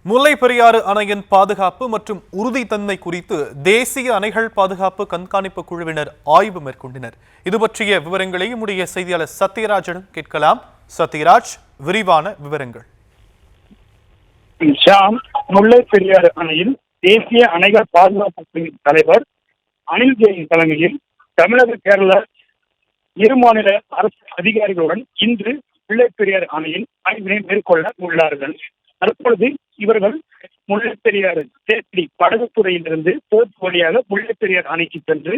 முல்லை பெரியாறு அணையின் பாதுகாப்பு மற்றும் உறுதித்தன்மை குறித்து தேசிய அணைகள் பாதுகாப்பு கண்காணிப்பு குழுவினர் ஆய்வு மேற்கொண்டனர். இது பற்றிய விவரங்களை நம்முடைய செய்தியாளர் சத்யராஜிடம் கேட்கலாம். சத்யராஜ், விரிவான விவரங்கள். முல்லை பெரியாறு அணையில் தேசிய அணைகள் பாதுகாப்பு குழுவின் தலைவர் அனில் ஜெயின் தலைமையில் தமிழக, கேரள இரு மாநில அரசு அதிகாரிகளுடன் இன்று முல்லை பெரியாறு அணையில் ஆய்வினை மேற்கொள்ள உள்ளார்கள். தற்பொழுது இவர்கள் முல்லை பெரியாறு தேக்கடி படகுத்துறையிலிருந்து போர்ட் வழியாக முல்லை பெரியாறு அணைக்கு சென்று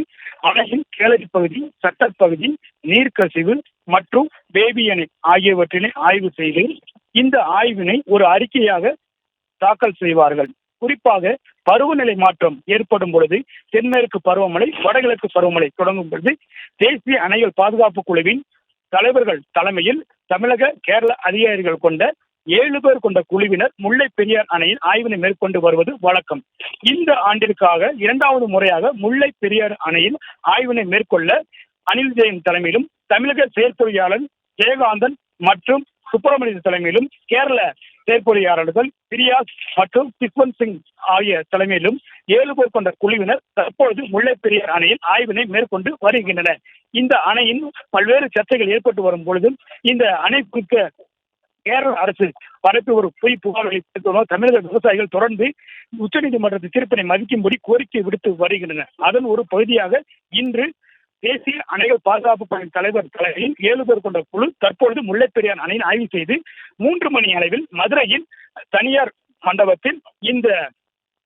அணையின் கேளரி பகுதி, சட்டப்பகுதி, நீர்க்கசிவு மற்றும் பேபி அணை ஆகியவற்றினை ஆய்வு செய்து இந்த ஆய்வினை ஒரு அறிக்கையாக தாக்கல் செய்வார்கள். குறிப்பாக பருவநிலை மாற்றம் ஏற்படும் பொழுது தென்மேற்கு பருவமழை, வடகிழக்கு பருவமழை தொடங்கும் பொழுது தேசிய அணைகள் பாதுகாப்பு குழுவின் தலைவர்கள் தலைமையில் தமிழக, கேரள அதிகாரிகள் கொண்ட 7 பேர் கொண்ட குழுவினர் முல்லை பெரியார் அணையின் ஆய்வினை மேற்கொண்டு வருவது வழக்கம். இந்த ஆண்டிற்காக 2வது முறையாக முல்லை பெரியார் அணையில் ஆய்வினை மேற்கொள்ள அனில் ஜெயின் தலைமையிலும், தமிழக செயற்பொறியாளர் ஜெயகாந்தன் மற்றும் சுப்பிரமணியன் தலைமையிலும், கேரள செயற்பொறியாளர்கள் பிரியாஸ் மற்றும் சிஸ்வந்த் சிங் ஆகிய தலைமையிலும் 7 பேர் கொண்ட குழுவினர் தற்பொழுது முல்லை பெரியார் அணையில் ஆய்வினை மேற்கொண்டு வருகின்றனர். இந்த அணையின் பல்வேறு சர்ச்சைகள் ஏற்பட்டு வரும் பொழுதும் இந்த அணை குறித்த கேரள அரசு பரப்பி ஒரு பொய் புகார்களை தமிழக விவசாயிகள் தொடர்ந்து உச்சநீதிமன்றத்தின் தீர்ப்பினை மதிக்கும்படி கோரிக்கை விடுத்து வருகின்றனர். அதன் ஒரு பகுதியாக இன்று தேசிய அணைகள் பாதுகாப்பு பணியின் தலைவர் தலைமையில் 7 பேர் கொண்ட குழு தற்பொழுது முல்லை பெரியார் அணையின் ஆய்வு செய்து 3 மணி அளவில் மதுரையில் தனியார் மண்டபத்தில் இந்த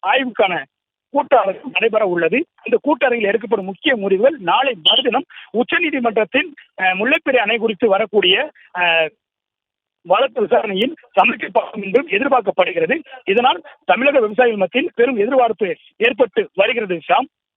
ஆய்வுக்கான கூட்டரங்கு நடைபெற உள்ளது. இந்த கூட்டரங்கில் எடுக்கப்படும் முக்கிய முடிவுகள் நாளை மறுதினம் உச்சநீதிமன்றத்தில் முல்லை பெரியார் அணை குறித்து வரக்கூடிய வழக்கு விசாரணையில் சமர்ப்பிக்கப்படும் என்றும் எதிர்பார்க்கப்படுகிறது. இதனால் தமிழக விவசாயிகள் மத்தியில் பெரும் எதிர்பார்ப்பு ஏற்பட்டு வருகிறது.